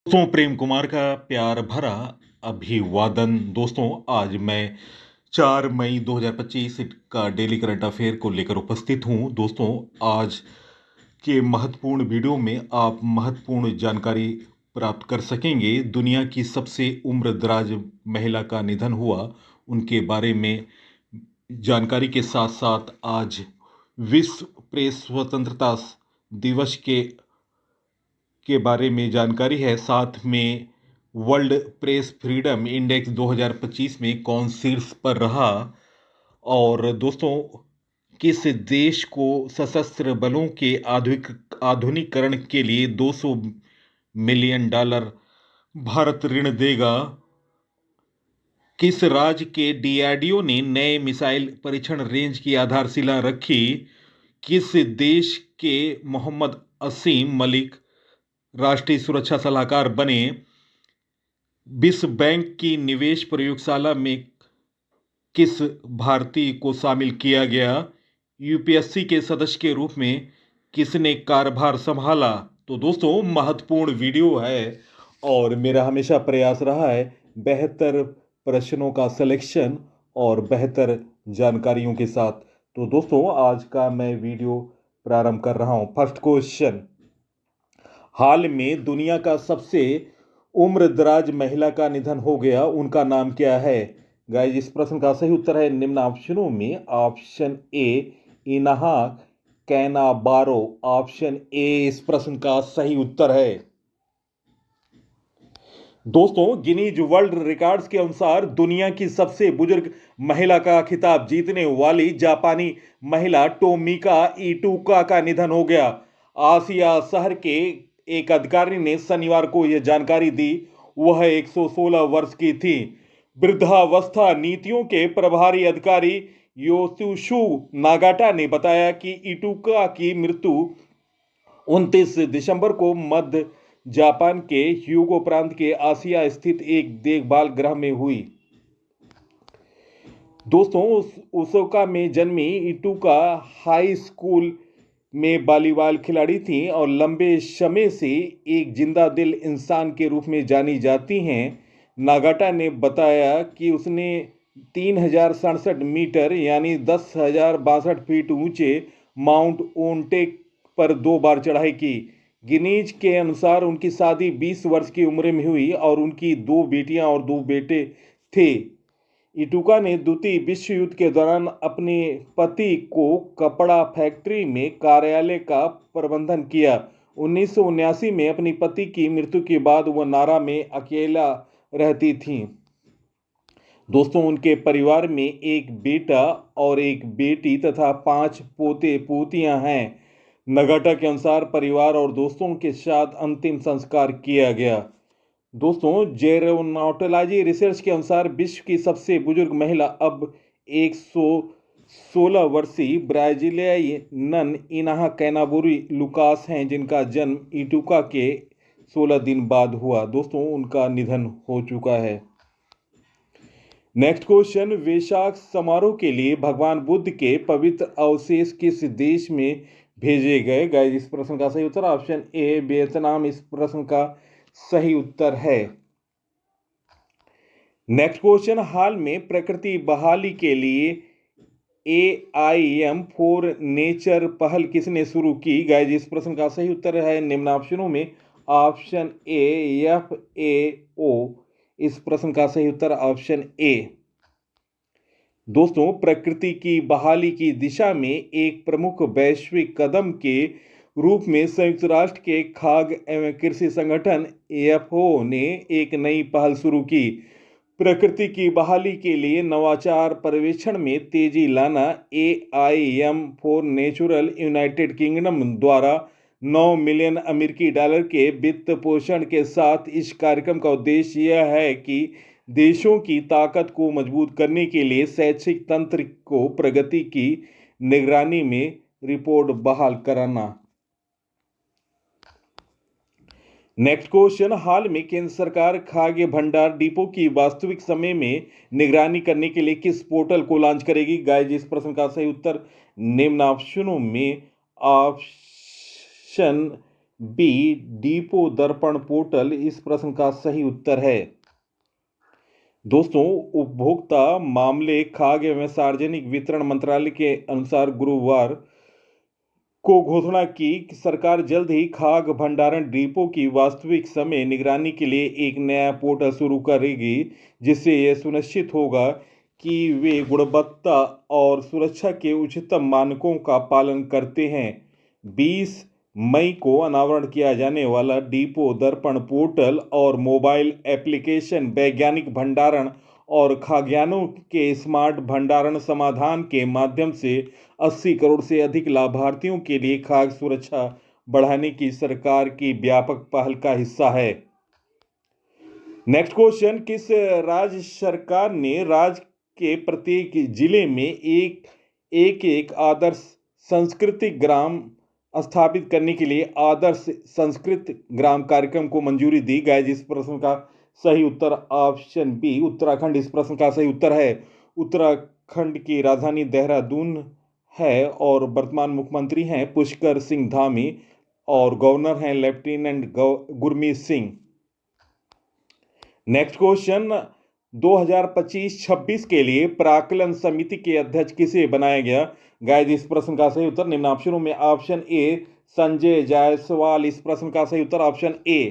दोस्तों, प्रेम कुमार का प्यार भरा अभिवादन। दोस्तों, आज मैं 4 मई 2025 का डेली करंट अफेयर को लेकर उपस्थित हूं। दोस्तों, आज के महत्वपूर्ण वीडियो में आप महत्वपूर्ण जानकारी प्राप्त कर सकेंगे। दुनिया की सबसे उम्रदराज महिला का निधन हुआ, उनके बारे में जानकारी के साथ साथ आज विश्व प्रेस स्वतंत्रता दिवस के बारे में जानकारी है। साथ में वर्ल्ड प्रेस फ्रीडम इंडेक्स 2025 में कौन शीर्ष पर रहा, और दोस्तों, किस देश को सशस्त्र बलों के आधुनिकीकरण के लिए $200 मिलियन भारत ऋण देगा, किस राज्य के डीआरडीओ ने नए मिसाइल परीक्षण रेंज की आधारशिला रखी, किस देश के मोहम्मद असीम मलिक राष्ट्रीय सुरक्षा सलाहकार बने, विश्व बैंक की निवेश प्रयोगशाला में किस भारतीय को शामिल किया गया, यूपीएससी के सदस्य के रूप में किसने कार्यभार संभाला। तो दोस्तों, महत्वपूर्ण वीडियो है और मेरा हमेशा प्रयास रहा है बेहतर प्रश्नों का सिलेक्शन और बेहतर जानकारियों के साथ। तो दोस्तों, आज का मैं वीडियो प्रारंभ कर रहा हूं। फर्स्ट क्वेश्चन, हाल में दुनिया का सबसे उम्रदराज महिला का निधन हो गया, उनका नाम क्या है? गाइस, इस प्रश्न का सही उत्तर है निम्न ऑप्शनों में ऑप्शन ए इनाहा कैनाबारो। ऑप्शन ए इस प्रश्न का सही उत्तर है। दोस्तों, गिनीज वर्ल्ड रिकॉर्ड्स के अनुसार दुनिया की सबसे बुजुर्ग महिला का खिताब जीतने वाली जापानी महिला टोमिका इटुका का निधन हो गया। आसिया शहर के एक अधिकारी ने शनिवार को यह जानकारी दी। वह 116 वर्ष की थी। वृद्धावस्था नीतियों के प्रभारी अधिकारी योशिशु नागाटा ने बताया कि इटुका की मृत्यु 29 दिसंबर को मध्य जापान के ह्यूगो प्रांत के आसिया स्थित एक देखभाल गृह में हुई। दोस्तों, ओसाका में जन्मी इटुका हाई स्कूल में वॉलीबॉल खिलाड़ी थी और लंबे समय से एक जिंदा दिल इंसान के रूप में जानी जाती हैं। नागाटा ने बताया कि उसने 3067 मीटर यानी 10,062 फीट ऊंचे माउंट ओंटेक पर 2 बार चढ़ाई की। गिनीज के अनुसार उनकी शादी 20 वर्ष की उम्र में हुई और उनकी 2 बेटियां और 2 बेटे थे। इटुका ने द्वितीय विश्व युद्ध के दौरान अपने पति को कपड़ा फैक्ट्री में कार्यालय का प्रबंधन किया। 1979 में अपनी पति की मृत्यु के बाद वह नारा में अकेला रहती थीं। दोस्तों, उनके परिवार में एक बेटा और एक बेटी तथा 5 पोते पोतियां हैं। नगाटा के अनुसार परिवार और दोस्तों के साथ अंतिम संस्कार किया गया। दोस्तों, जेरोनोटोलॉजी रिसर्च के अनुसार विश्व की सबसे बुजुर्ग महिला अब 116 वर्षीय ब्राजीलियाई नन इनाहा कैनाबुरी लुकास हैं, जिनका जन्म इटुका के 16 दिन बाद हुआ। दोस्तों, उनका निधन हो चुका है। नेक्स्ट क्वेश्चन, वैशाख समारोह के लिए भगवान बुद्ध के पवित्र अवशेष किस देश में भेजे गए? गाइस, इस प्रश्न का सही उत्तर ऑप्शन ए वियतनाम इस प्रश्न का सही उत्तर है। नेक्स्ट क्वेश्चन, हाल में प्रकृति बहाली के लिए AIM फॉर नेचर पहल किसने शुरू की? गाइस, इस प्रश्न का सही उत्तर है निम्न ऑप्शनों में ऑप्शन ए FAO इस प्रश्न का सही उत्तर ऑप्शन ए। दोस्तों, प्रकृति की बहाली की दिशा में एक प्रमुख वैश्विक कदम के रूप में संयुक्त राष्ट्र के खाद्य एवं कृषि संगठन FAO ने एक नई पहल शुरू की। प्रकृति की बहाली के लिए नवाचार पर्यवेक्षण में तेजी लाना। AIM for natural United kingdom द्वारा $9 मिलियन अमेरिकी के वित्त पोषण के साथ इस कार्यक्रम का उद्देश्य यह है कि देशों की ताकत को मजबूत करने के लिए शैक्षिक तंत्र को प्रगति की निगरानी में रिपोर्ट बहाल कराना। नेक्स्ट क्वेश्चन, हाल में केंद्र सरकार खाद्य भंडार डिपो की वास्तविक समय में निगरानी करने के लिए किस पोर्टल को लॉन्च करेगी? गाइस, इस प्रश्न का सही उत्तर निम्न ऑप्शनों में ऑप्शन बी डिपो दर्पण पोर्टल इस प्रश्न का सही उत्तर है। दोस्तों, उपभोक्ता मामले, खाद्य एवं सार्वजनिक वितरण मंत्रालय के अनुसार गुरुवार को घोषणा की कि सरकार जल्द ही खाद्य भंडारण डिपो की वास्तविक समय निगरानी के लिए एक नया पोर्टल शुरू करेगी, जिससे यह सुनिश्चित होगा कि वे गुणवत्ता और सुरक्षा के उच्चतम मानकों का पालन करते हैं। 20 मई को अनावरण किया जाने वाला डिपो दर्पण पोर्टल और मोबाइल एप्लीकेशन वैज्ञानिक भंडारण और खाद्यान्नों के स्मार्ट भंडारण समाधान के माध्यम से 80 करोड़ से अधिक लाभार्थियों के लिए खाद्य सुरक्षा बढ़ाने की सरकार की व्यापक पहल का हिस्सा है। नेक्स्ट क्वेश्चन, किस राज्य सरकार ने राज्य के प्रत्येक जिले में एक आदर्श सांस्कृतिक ग्राम स्थापित करने के लिए आदर्श सांस्कृतिक ग्राम कार्यक्रम को मंजूरी दी? गाइस, इस प्रश्न का सही उत्तर ऑप्शन बी उत्तराखंड इस प्रश्न का सही उत्तर है। उत्तराखंड की राजधानी देहरादून है और वर्तमान मुख्यमंत्री हैं पुष्कर सिंह धामी और गवर्नर हैं lieutenant Gurmeet Singh. Next question, 2025-26 के लिए प्राक्कलन समिति के अध्यक्ष किसे बनाया गया? गाइस, इस प्रश्न का सही उत्तर निम्न ऑप्शनों में ऑप्शन ए संजय जायसवाल इस प्रश्न का सही उत्तर ऑप्शन ए।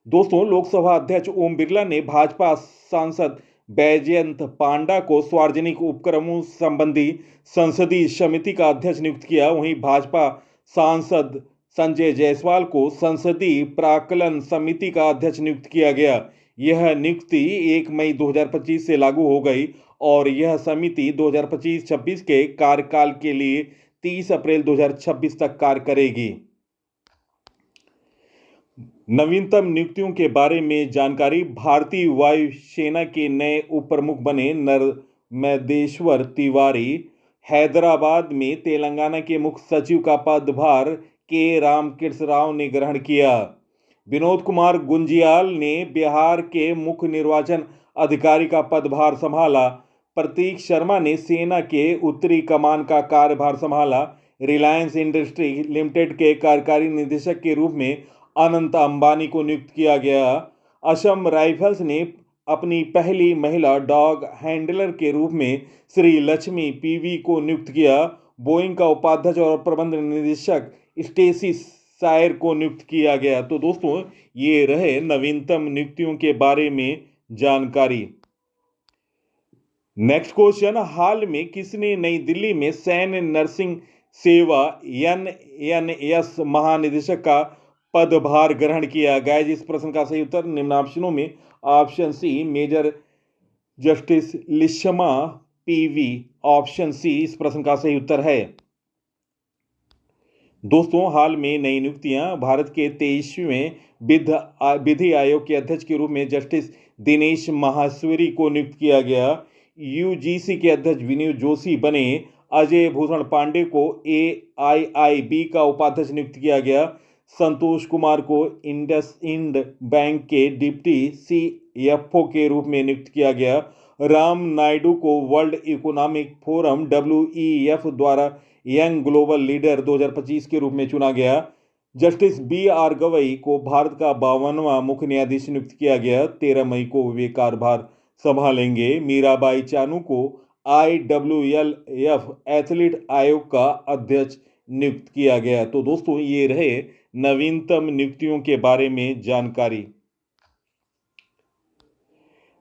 दोस्तों, लोकसभा अध्यक्ष ओम बिरला ने भाजपा सांसद बैजयंत पांडा को सार्वजनिक उपक्रमों संबंधी संसदीय समिति का अध्यक्ष नियुक्त किया। वहीं भाजपा सांसद संजय जायसवाल को संसदीय प्राक्कलन समिति का अध्यक्ष नियुक्त किया गया। यह नियुक्ति 1 मई 2025 से लागू हो गई और यह समिति 2025-26 के कार्यकाल के लिए 30 अप्रैल 2026 तक कार्य करेगी। नवीनतम नियुक्तियों के बारे में जानकारी। भारतीय वायुसेना के नए उप प्रमुख बने नर्मदेश्वर तिवारी। हैदराबाद में तेलंगाना के मुख्य सचिव का पदभार के रामकृष्ण राव ने ग्रहण किया। विनोद कुमार गुंजियाल ने बिहार के मुख्य निर्वाचन अधिकारी का पदभार संभाला। प्रतीक शर्मा ने सेना के उत्तरी कमान का कार्यभार संभाला। रिलायंस इंडस्ट्री लिमिटेड के कार्यकारी निदेशक के रूप में अनंत अंबानी को नियुक्त किया गया। असम राइफल्स ने अपनी पहली महिला डॉग हैंडलर के रूप में श्री लक्ष्मी पीवी को नियुक्त किया। बोइंग का उपाध्यक्ष और प्रबंध निदेशक स्टेसी शायर को नियुक्त किया गया। तो दोस्तों, ये रहे नवीनतम नियुक्तियों के बारे में जानकारी। नेक्स्ट क्वेश्चन, हाल में किसने नई दिल्ली में सैन्य नर्सिंग सेवा एनएनएस महानिदेशक का पदभार ग्रहण किया? गाइस, इस प्रश्न का सही उत्तर निम्न ऑप्शनों में ऑप्शन सी मेजर जस्टिस लिशमा पीवी ऑप्शन सी इस प्रश्न का सही उत्तर है। दोस्तों, हाल में नई नियुक्तियां। भारत के 23वें विधि आयोग के अध्यक्ष के रूप में जस्टिस दिनेश माहेश्वरी को नियुक्त किया गया। यूजीसी के अध्यक्ष विनय जोशी बने। अजय भूषण पांडे को एआईआईबी का उपाध्यक्ष नियुक्त किया गया। संतोष कुमार को इंडसइंड बैंक के डिप्टी सीएफओ के रूप में नियुक्त किया गया। राम नायडू को वर्ल्ड इकोनॉमिक फोरम WEF द्वारा यंग ग्लोबल लीडर 2025 के रूप में चुना गया। जस्टिस BR गवई को भारत का 52वां मुख्य न्यायाधीश नियुक्त किया गया। 13 मई को वे कार्यभार संभालेंगे। मीराबाई चानू को IWLF एथलीट आयोग का अध्यक्ष नियुक्त किया गया। तो दोस्तों, ये रहे नवीनतम नियुक्तियों के बारे में जानकारी।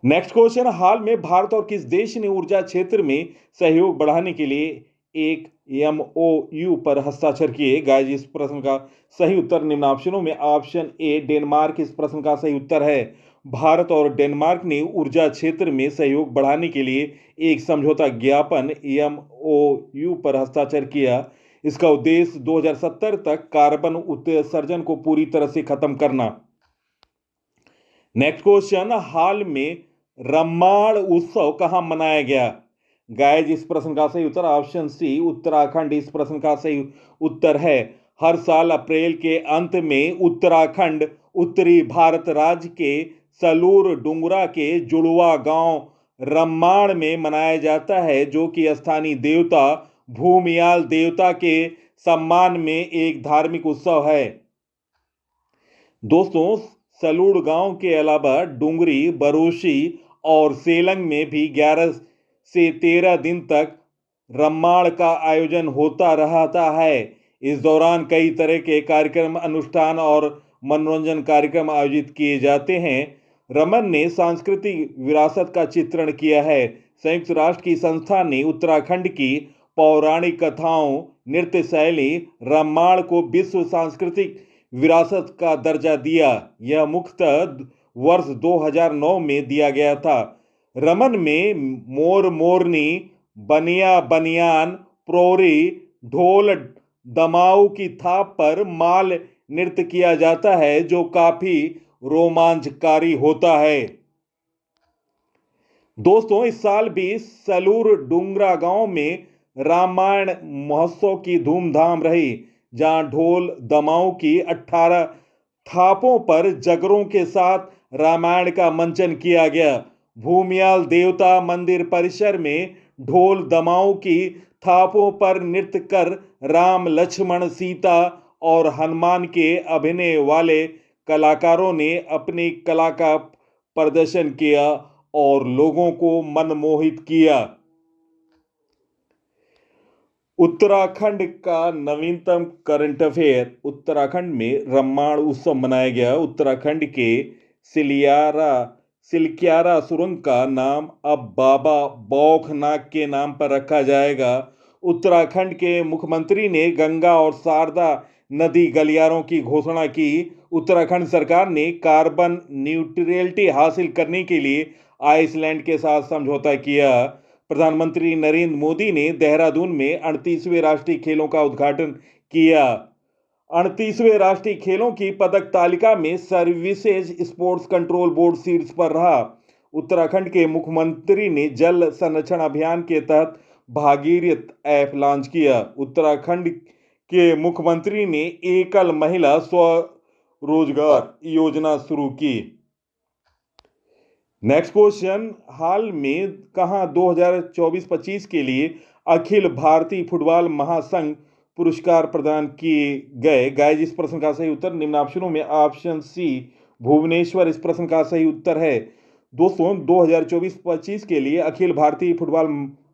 नेक्स्ट क्वेश्चन, हाल में भारत और किस देश ने ऊर्जा क्षेत्र में सहयोग बढ़ाने के लिए एक MOU पर हस्ताक्षर किए? गाइस, इस प्रश्न का सही उत्तर निम्न ऑप्शनों में ऑप्शन ए डेनमार्क इस प्रश्न का सही उत्तर है। भारत और डेनमार्क ने ऊर्जा क्षेत्र में सहयोग बढ़ाने के लिए एक समझौता ज्ञापन MOU पर हस्ताक्षर किया। इसका उद्देश्य 2070 तक कार्बन उत्सर्जन को पूरी तरह से खत्म करना। नेक्स्ट क्वेश्चन, हाल में रम्माण उत्सव कहां मनाया गया? गाइस, इस प्रश्न का सही उत्तर ऑप्शन सी उत्तराखंड इस प्रश्न का सही उत्तर है। हर साल अप्रैल के अंत में उत्तराखंड उत्तरी भारत राज्य के सलूर डुंगरा के जुड़वा गांव रम्माण में मनाया जाता है, जो कि स्थानीय देवता भूमियाल देवता के सम्मान में एक धार्मिक उत्सव है। दोस्तों, सलूड़ गांव के अलावा डुंगरी, बरोशी और सेलंग में भी 11 से 13 दिन तक रम्माड़ का आयोजन होता रहता है। इस दौरान कई तरह के कार्यक्रम, अनुष्ठान और मनोरंजन कार्यक्रम आयोजित किए जाते हैं। रमन ने सांस्कृतिक विरासत का चित्रण किया है। संयुक्त राष्ट्र की संस्था ने उत्तराखंड की पौराणिक कथाओं, नृत्य शैली रम्माड़ को विश्व सांस्कृतिक विरासत का दर्जा दिया। यह मुख्यतः वर्ष 2009 में दिया गया था। रमन में मोर मोरनी, बनिया बनियान, प्रोरी, ढोल, दमाऊ की थाप पर माल नृत्य किया जाता है, जो काफी रोमांचकारी होता है। दोस्तों, इस साल भी सलूर डूंगरा गांव में रामायण महोत्सव की धूमधाम रही, जहां ढोल दमाऊ की 18 थापों पर जगरों के साथ रामायण का मंचन किया गया। भूमियाल देवता मंदिर परिसर में ढोल दमाऊ की थापों पर नृत्य कर राम, लक्ष्मण, सीता और हनुमान के अभिनय वाले कलाकारों ने अपनी कला का प्रदर्शन किया और लोगों को मनमोहित किया। उत्तराखंड का नवीनतम करंट अफेयर। उत्तराखंड में रम्माण उत्सव मनाया गया। उत्तराखंड के सिलक्यारा सुरंग का नाम अब बाबा बौखनाग के नाम पर रखा जाएगा। उत्तराखंड के मुख्यमंत्री ने गंगा और शारदा नदी गलियारों की घोषणा की। उत्तराखंड सरकार ने कार्बन न्यूट्रलिटी हासिल करने के लिए आइसलैंड के साथ समझौता किया। प्रधानमंत्री नरेंद्र मोदी ने देहरादून में 38वें राष्ट्रीय खेलों का उद्घाटन किया। 38वें राष्ट्रीय खेलों की पदक तालिका में सर्विसेज स्पोर्ट्स कंट्रोल बोर्ड शीर्ष पर रहा। उत्तराखंड के मुख्यमंत्री ने जल संरक्षण अभियान के तहत भागीरथ ऐप लॉन्च किया। उत्तराखंड के मुख्यमंत्री ने एकल महिला स्वरोजगार योजना शुरू की। नेक्स्ट क्वेश्चन, हाल में कहां 2024-25 के लिए अखिल भारतीय फुटबॉल महासंघ पुरस्कार प्रदान किए गए? गाइस, इस प्रश्न का सही उत्तर निम्न ऑप्शनों में ऑप्शन सी भुवनेश्वर इस प्रश्न का सही उत्तर है। दोस्तों, 2024-25 के लिए अखिल भारतीय फुटबॉल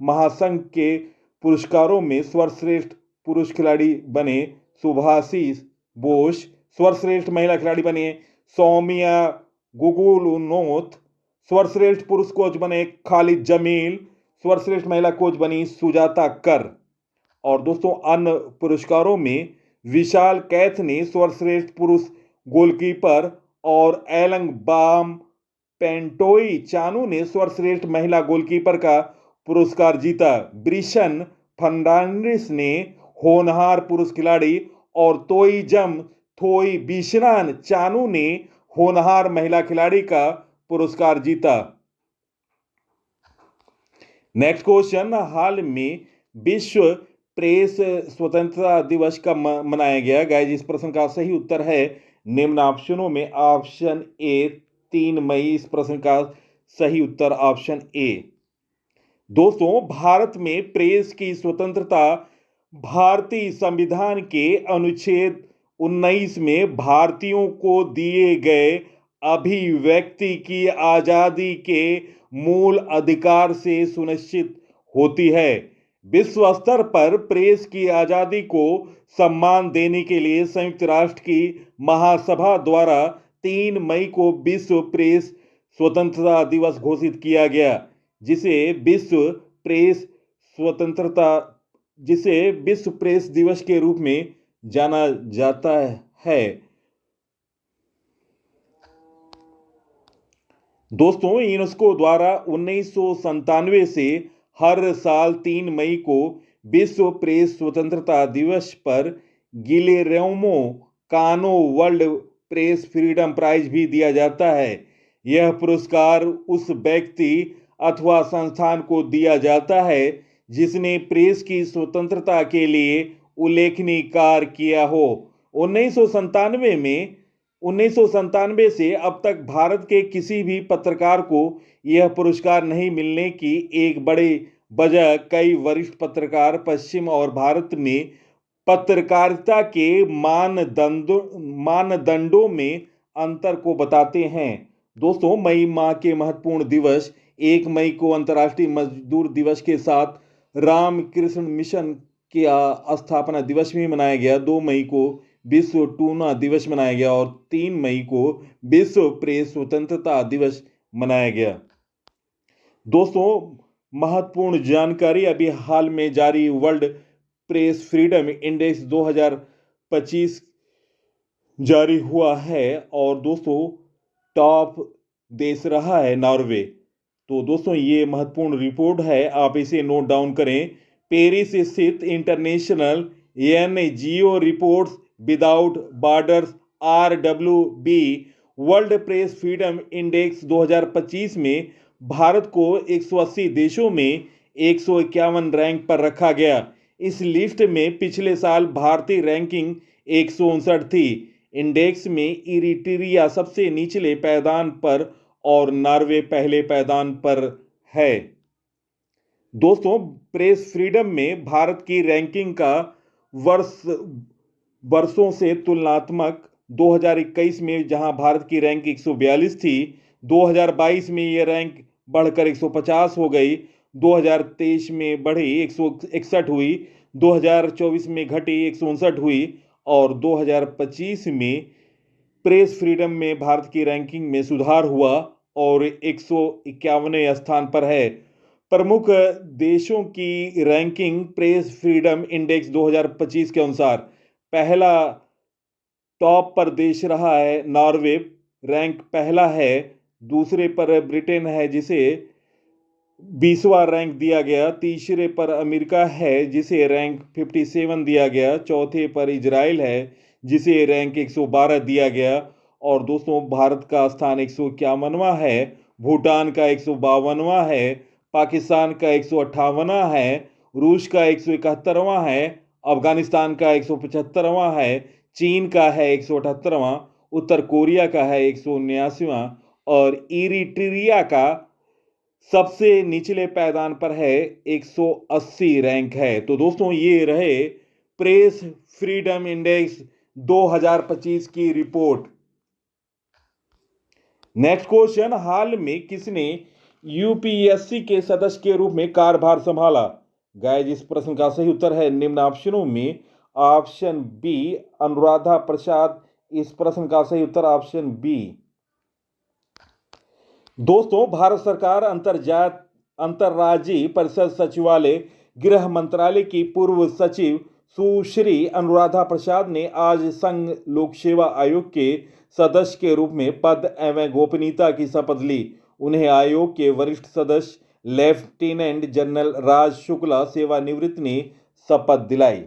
महासंघ के पुरस्कारों में सर्वश्रेष्ठ पुरुष खिलाड़ी बने सुभाषिस बोस, सर्वश्रेष्ठ महिला खिलाड़ी बने सौम्या गुगुलनोथ, सर्वश्रेष्ठ पुरुष कोच बने खालिद जमील, सर्वश्रेष्ठ महिला कोच बनी सुजाता कर। और दोस्तों, अन्य पुरस्कारों में विशाल कैथ ने सर्वश्रेष्ठ पुरुष गोलकीपर और एलंग बाम पेंटोई चानू ने सर्वश्रेष्ठ महिला गोलकीपर का पुरस्कार जीता। ब्रिशन फर्नांडिस ने होनहार पुरुष खिलाड़ी और तोईजम थोई बिशनान चानू ने होनहार महिला खिलाड़ी का पुरस्कार जीता। नेक्स्ट क्वेश्चन, हाल में विश्व प्रेस स्वतंत्रता दिवस कब मनाया गया? गाइस, इस प्रश्न का सही उत्तर है निम्न ऑप्शनों में ऑप्शन ए 3 मई इस प्रश्न का सही उत्तर ऑप्शन ए। दोस्तों, भारत में प्रेस की स्वतंत्रता भारतीय संविधान के अनुच्छेद 19 में भारतीयों को दिए गए अभिव्यक्ति की आजादी के मूल अधिकार से सुनिश्चित होती है। विश्व स्तर पर प्रेस की आजादी को सम्मान देने के लिए संयुक्त राष्ट्र की महासभा द्वारा 3 मई को विश्व प्रेस स्वतंत्रता दिवस घोषित किया गया, जिसे विश्व प्रेस दिवस के रूप में जाना जाता है। दोस्तों, यूनेस्को द्वारा 1997 से हर साल 3 मई को विश्व प्रेस स्वतंत्रता दिवस पर गिलेर्मो कानो वर्ल्ड प्रेस फ्रीडम प्राइज भी दिया जाता है। यह पुरस्कार उस व्यक्ति अथवा संस्थान को दिया जाता है जिसने प्रेस की स्वतंत्रता के लिए उल्लेखनीय कार्य किया हो। 1997 से अब तक भारत के किसी भी पत्रकार को यह पुरस्कार नहीं मिलने की एक बड़ी वजह कई वरिष्ठ पत्रकार पश्चिम और भारत में पत्रकारिता के मानदंडों में अंतर को बताते हैं। दोस्तों, मई माह के महत्वपूर्ण दिवस 1 मई को अंतर्राष्ट्रीय मजदूर दिवस के साथ रामकृष्ण मिशन की स्थापना दिवस भी मनाया गया। 2 मई को विश्व टूना दिवस मनाया गया और 3 मई को विश्व प्रेस स्वतंत्रता दिवस मनाया गया। दोस्तों, महत्वपूर्ण जानकारी, अभी हाल में जारी वर्ल्ड प्रेस फ्रीडम इंडेक्स 2025 जारी हुआ है और दोस्तों टॉप देश रहा है नॉर्वे। तो दोस्तों ये महत्वपूर्ण रिपोर्ट है, आप इसे नोट डाउन करें। पेरिस स्थित international NGO reports without borders RWB world press freedom index 2025 में भारत को 180 देशों में 151 रैंक पर रखा गया। इस लिस्ट में पिछले साल भारतीय रैंकिंग 159 थी। इंडेक्स में इरिट्रिया सबसे निचले पायदान पर और नॉर्वे पहले पायदान पर है। दोस्तों, प्रेस फ्रीडम में भारत की रैंकिंग का वर्षों से तुलनात्मक 2021 में जहां भारत की रैंक 142 थी, 2022 में यह रैंक बढ़कर 150 हो गई, 2023 में बढ़ी 161 हुई, 2024 में घटी 159 हुई और 2025 में प्रेस फ्रीडम में भारत की रैंकिंग में सुधार हुआ और 151वें स्थान पर है। प्रमुख देशों की रैंकिंग प्रेस फ्रीडम इंडेक्स 2025 के अनुसार पहला टॉप पर देश रहा है नॉर्वे, रैंक पहला है। दूसरे पर ब्रिटेन है जिसे 20वां रैंक दिया गया। तीसरे पर अमेरिका है जिसे रैंक 57 दिया गया। चौथे पर इजराइल है जिसे रैंक 112 दिया गया और दोस्तों भारत का स्थान 151वां है। भूटान का 152वां है। पाकिस्तान का 158वां है। रूस का 171वां है। अफगानिस्तान का 175वां है। चीन का है 178वां। उत्तर कोरिया का है 179वां और इरिट्रिया का सबसे निचले पायदान पर है 180 रैंक है। तो दोस्तों ये रहे प्रेस फ्रीडम इंडेक्स 2025 की रिपोर्ट। नेक्स्ट क्वेश्चन, हाल में किसने यूपीएससी के सदस्य के रूप में कार्यभार संभाला? गाइस, इस प्रश्न का सही उत्तर है निम्न ऑप्शनों में ऑप्शन बी अनुराधा प्रसाद। इस प्रश्न का सही उत्तर ऑप्शन बी। दोस्तों, भारत सरकार अंतरराज्यीय परिषद सचिवालय गृह मंत्रालय की पूर्व सचिव सुश्री अनुराधा प्रसाद ने आज संघ लोक सेवा आयोग के सदस्य के रूप में पद एवं गोपनीयता की शपथ ली। उन्हें आयोग के वरिष्ठ सदस्य लेफ्टिनेंट जनरल राज शुक्ला सेवानिवृत्त ने शपथ दिलाई।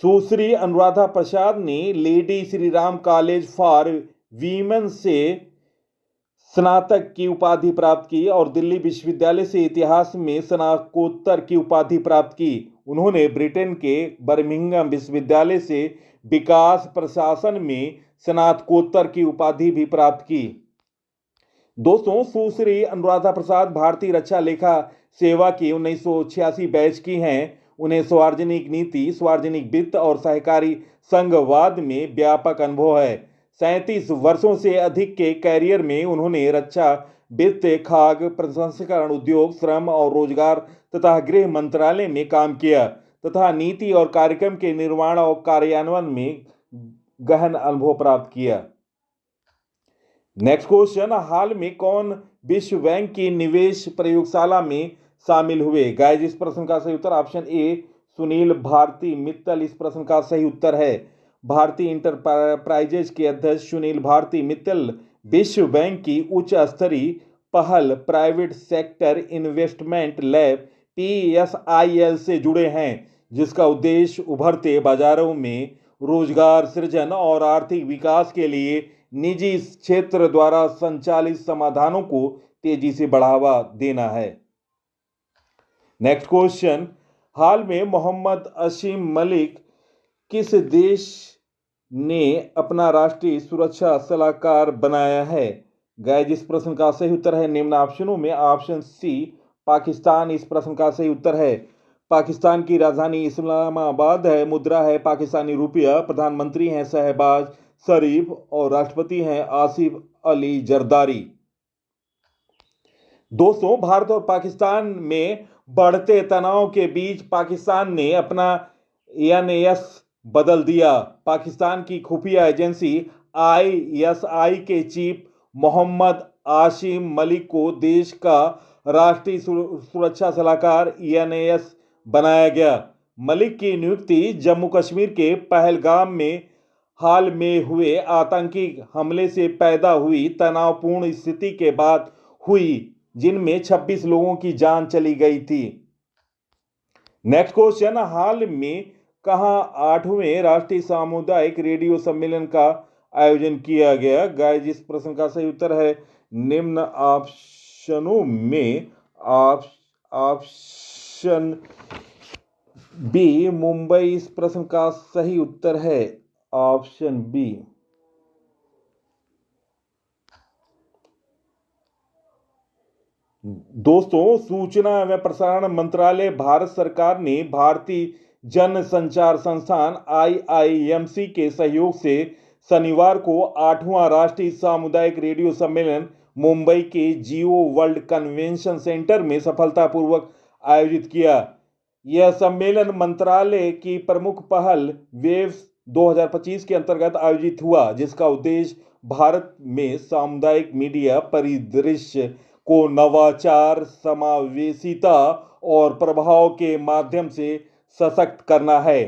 सुश्री अनुराधा प्रसाद ने lady Shri Ram college for women से स्नातक की उपाधि प्राप्त की और दिल्ली विश्वविद्यालय से इतिहास में स्नातकोत्तर की उपाधि प्राप्त की। उन्होंने ब्रिटेन के बर्मिंघम विश्वविद्यालय से विकास प्रशासन में स्नातकोत्तर की उपाधि भी प्राप्त की। दोस्तों, सुश्री अनुराधा प्रसाद भारतीय रक्षा लेखा सेवा की 1986 बैच की हैं। उन्हें सार्वजनिक नीति, सार्वजनिक वित्त और सहकारी संघवाद में व्यापक अनुभव है। 37 वर्षों से अधिक के कैरियर में उन्होंने रक्षा, वित्त, खाद्य प्रसंस्करण, उद्योग, श्रम और रोजगार तथा गृह मंत्रालय में काम किया तथा नीति और कार्यक्रम के निर्माण और कार्यान्वयन में गहन अनुभव प्राप्त किया। नेक्स्ट क्वेश्चन, हाल में कौन विश्व बैंक की निवेश प्रयोगशाला में शामिल हुए? गाइस, इस प्रश्न का सही उत्तर ऑप्शन ए सुनील भारती मित्तल। इस प्रश्न का सही उत्तर है। भारतीय इंटरप्राइजेज के अध्यक्ष सुनील भारती मित्तल विश्व बैंक की उच्च स्तरीय पहल private sector investment lab PSIL से जुड़े हैं, जिसका उद्देश्य उभरते बाजारों में रोजगार सृजन और आर्थिक विकास के लिए निजी क्षेत्र द्वारा संचालित समाधानों को तेजी से बढ़ावा देना है। नेक्स्ट क्वेश्चन, हाल में मोहम्मद असीम मलिक किस देश ने अपना राष्ट्रीय सुरक्षा सलाहकार बनाया है? गाइस, इस प्रश्न का सही उत्तर है निम्न ऑप्शनों में ऑप्शन सी पाकिस्तान। इस प्रश्न का सही उत्तर है। पाकिस्तान की राजधानी इस्लामाबाद है। मुद्रा है पाकिस्तानी रुपया। प्रधानमंत्री हैं शहबाज शरीफ और राष्ट्रपति हैं आसिफ अली जरदारी। दोस्तों, भारत और पाकिस्तान में बढ़ते तनाव के बीच पाकिस्तान ने अपना एनएस बदल दिया। पाकिस्तान की खुफिया एजेंसी आईएसआई के चीफ मोहम्मद आसिम मलिक को देश का राष्ट्रीय सुरक्षा सलाहकार एनएस बनाया गया। मलिक की नियुक्ति जम्मू कश्मीर के पहलगाम में हाल में हुए आतंकी हमले से पैदा हुई तनावपूर्ण स्थिति के बाद हुई, जिनमें 26 लोगों की जान चली गई थी। नेक्स्ट क्वेश्चन, हाल में कहां 8वें राष्ट्रीय सामुदायिक रेडियो सम्मेलन का आयोजन किया गया? गाइस, इस प्रश्न का सही उत्तर है निम्न ऑप्शनों में ऑप्शन बी मुंबई। इस प्रश्न का सही उत्तर है ऑप्शन बी। दोस्तों, सूचना एवं प्रसारण मंत्रालय भारत सरकार ने भारतीय जन संचार संस्थान आईआईएमसी के सहयोग से शनिवार को 8वां राष्ट्रीय सामुदायिक रेडियो सम्मेलन मुंबई के जियो वर्ल्ड कन्वेंशन सेंटर में सफलतापूर्वक आयोजित किया। यह सम्मेलन मंत्रालय की प्रमुख पहल वेव्स 2025 के अंतर्गत आयोजित हुआ, जिसका उद्देश्य भारत में सामुदायिक मीडिया परिदृश्य को नवाचार, समावेशिता और प्रभाव के माध्यम से सशक्त करना है।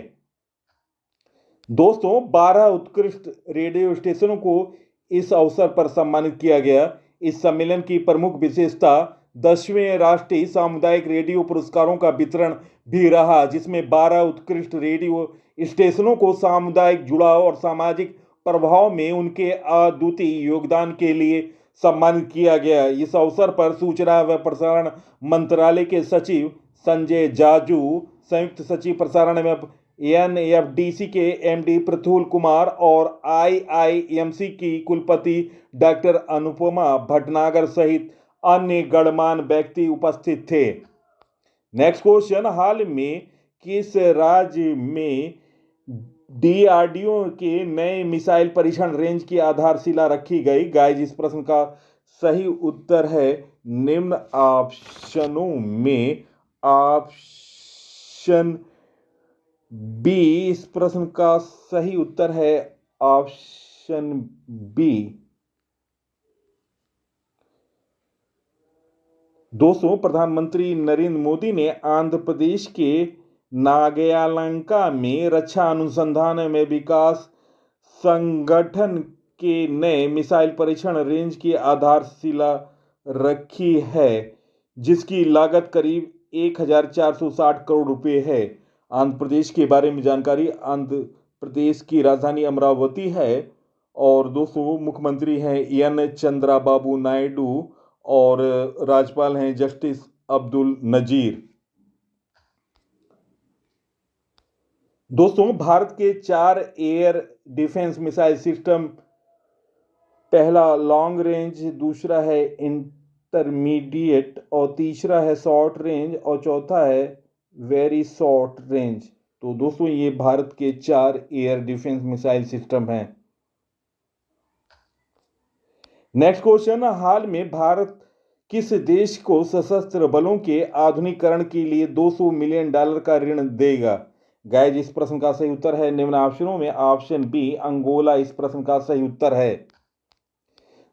दोस्तों, 12 उत्कृष्ट रेडियो स्टेशनों को इस अवसर पर सम्मानित किया गया। इस सम्मेलन की प्रमुख विशेषता 10वें राष्ट्रीय सामुदायिक रेडियो पुरस्कारों का वितरण भी रहा, जिसमें 12 उत्कृष्ट रेडियो स्टेशनों को सामुदायिक जुड़ाव और सामाजिक प्रभाव में उनके अद्वितीय योगदान के लिए सम्मानित किया गया। इस अवसर पर सूचना व प्रसारण मंत्रालय के सचिव संजय जाजू, संयुक्त सचिव प्रसारण एवं एनएफडीसी के एमडी प्रफुल्ल कुमार और आईआईएमसी की कुलपति डॉक्टर अनुपमा भटनागर सहित अन्य गणमान्य व्यक्ति उपस्थित थे। नेक्स्ट क्वेश्चन, हाल में किस राज्य में डीआरडीओ के नए मिसाइल परीक्षण रेंज की आधारशिला रखी गई? गाइस, इस प्रश्न का सही उत्तर है निम्न ऑप्शनों में ऑप्शन बी। इस प्रश्न का सही उत्तर है ऑप्शन बी। दोस्तों, प्रधानमंत्री नरेंद्र मोदी ने आंध्र प्रदेश के नागयालंका में रक्षा अनुसंधान एवं विकास संगठन के नए मिसाइल परीक्षण रेंज की आधारशिला रखी है, जिसकी लागत करीब 1460 करोड़ रुपए है। आंध्र प्रदेश के बारे में जानकारी, आंध्र प्रदेश की राजधानी अमरावती है और दोस्तों मुख्यमंत्री हैं एन चंद्राबाबू नायडू और राज्यपाल हैं जस्टिस अब्दुल नजीर। दोस्तों, भारत के 4 एयर डिफेंस मिसाइल सिस्टम, पहला लॉन्ग रेंज, दूसरा है इंटरमीडिएट और तीसरा है शॉर्ट रेंज और चौथा है वेरी शॉर्ट रेंज। तो दोस्तों, ये भारत के 4 एयर डिफेंस मिसाइल सिस्टम हैं। नेक्स्ट क्वेश्चन, हाल में भारत किस देश को सशस्त्र बलों के आधुनिकीकरण के लिए $200 मिलियन का ऋण देगा? गाइस, इस प्रश्न का सही उत्तर है निम्न ऑप्शनों में ऑप्शन बी अंगोला। इस प्रश्न का सही उत्तर है।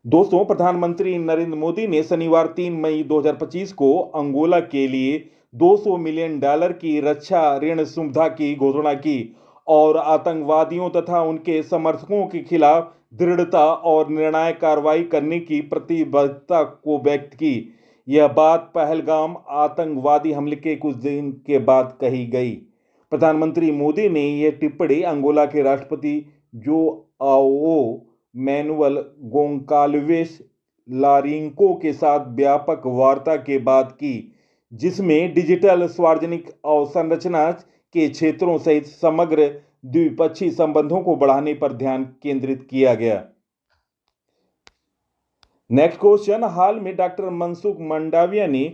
दोस्तों, प्रधानमंत्री नरेंद्र मोदी ने शनिवार 3 मई 2025 को अंगोला के लिए $200 मिलियन की रक्षा ऋण सुविधा की घोषणा की और आतंकवादियों तथा उनके समर्थकों के खिलाफ दृढ़ता और निर्णायक कार्रवाई करने की प्रतिबद्धता को व्यक्त की। यह बात पहलगाम आतंकवादी हमले के कुछ दिन के बाद कही गई। प्रधानमंत्री मोदी ने यह टिप्पणी अंगोला के राष्ट्रपति जोआओ मैनुअल गोंकाल्वेस लारिंको के साथ व्यापक वार्ता के बाद की, जिसमें डिजिटल सार्वजनिक अवसंरचना के क्षेत्रों सहित समग्र द्विपक्षीय संबंधों को बढ़ाने पर ध्यान केंद्रित किया गया। नेक्स्ट क्वेश्चन, हाल में डॉक्टर मनसुख मंडाविया ने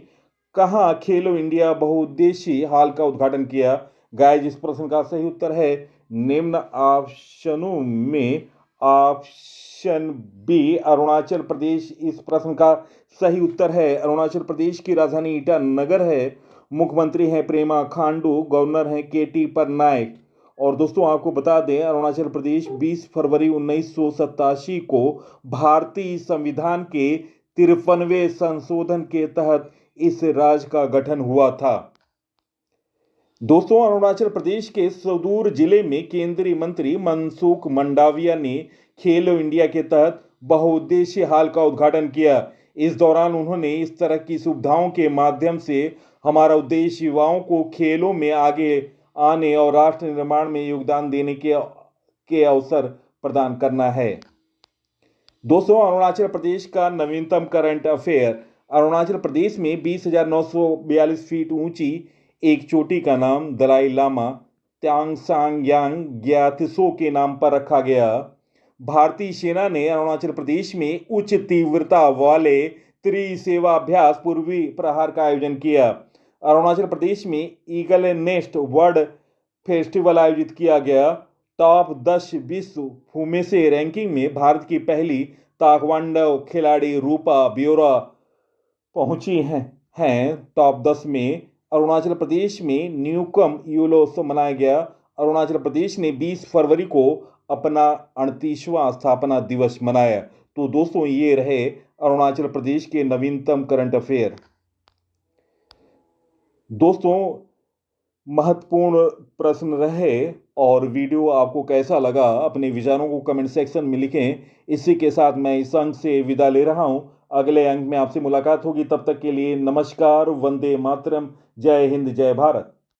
कहां खेलो इंडिया बहुउद्देशीय हॉल का उद्घाटन किया? गाइस, इस प्रश्न का सही उत्तर है निम्न ऑप्शनों में ऑप्शन बी अरुणाचल प्रदेश इस प्रश्न का सही उत्तर है। अरुणाचल प्रदेश की राजधानी ईटानगर है। मुख्यमंत्री हैं प्रेमा खांडू, गवर्नर हैं केटी पटनायक। और दोस्तों आपको बता दें, अरुणाचल प्रदेश 20 फरवरी 1987 को भारतीय संविधान के 53वें संशोधन के तहत इस राज्य का गठन हुआ था। दोस्तों अरुणाचल प्रदेश के सुदूर जिले में केंद्रीय मंत्री मनसुख मंडाविया ने खेलो इंडिया के तहत बहुउद्देशीय हॉल का उद्घाटन किया। इस दौरान उन्होंने इस तरह की सुविधाओं के माध्यम से हमारा उद्देश्य युवाओं को खेलों में आगे आने और राष्ट्र निर्माण में योगदान देने के अवसर प्रदान करना है। दोस्तों अरुणाचल प्रदेश का नवीनतम करंट अफेयर। अरुणाचल प्रदेश में 20,942 फीट ऊंची एक चोटी का नाम दलाई लामा त्सांगयांग ग्यात्सो के नाम पर रखा गया। भारतीय सेना ने अरुणाचल प्रदेश में उच्च तीव्रता वाले त्रिसेवाभ्यास पूर्वी प्रहार का आयोजन किया। अरुणाचल प्रदेश में ईगल नेस्ट वर्ल्ड फेस्टिवल आयोजित किया गया। टॉप 10 विश्व फुमेसे रैंकिंग में भारत की पहली ताइक्वांडो खिलाड़ी रूपा बियोरा पहुंची हैं टॉप 10 में। अरुणाचल प्रदेश में न्यूकम यूलोत्सव मनाया गया। अरुणाचल प्रदेश ने 20 फरवरी को अपना 38वां स्थापना दिवस मनाया। तो दोस्तों ये रहे अरुणाचल प्रदेश के नवीनतम करंट अफेयर। दोस्तों महत्वपूर्ण प्रश्न रहे और वीडियो आपको कैसा लगा अपने विचारों को कमेंट सेक्शन में लिखें। इसी के साथ मैं इस अंक से विदा ले रहा हूं। अगले अंक में आपसे मुलाकात होगी। तब तक के लिए नमस्कार, वंदे मातरम, जय हिंद, जय भारत।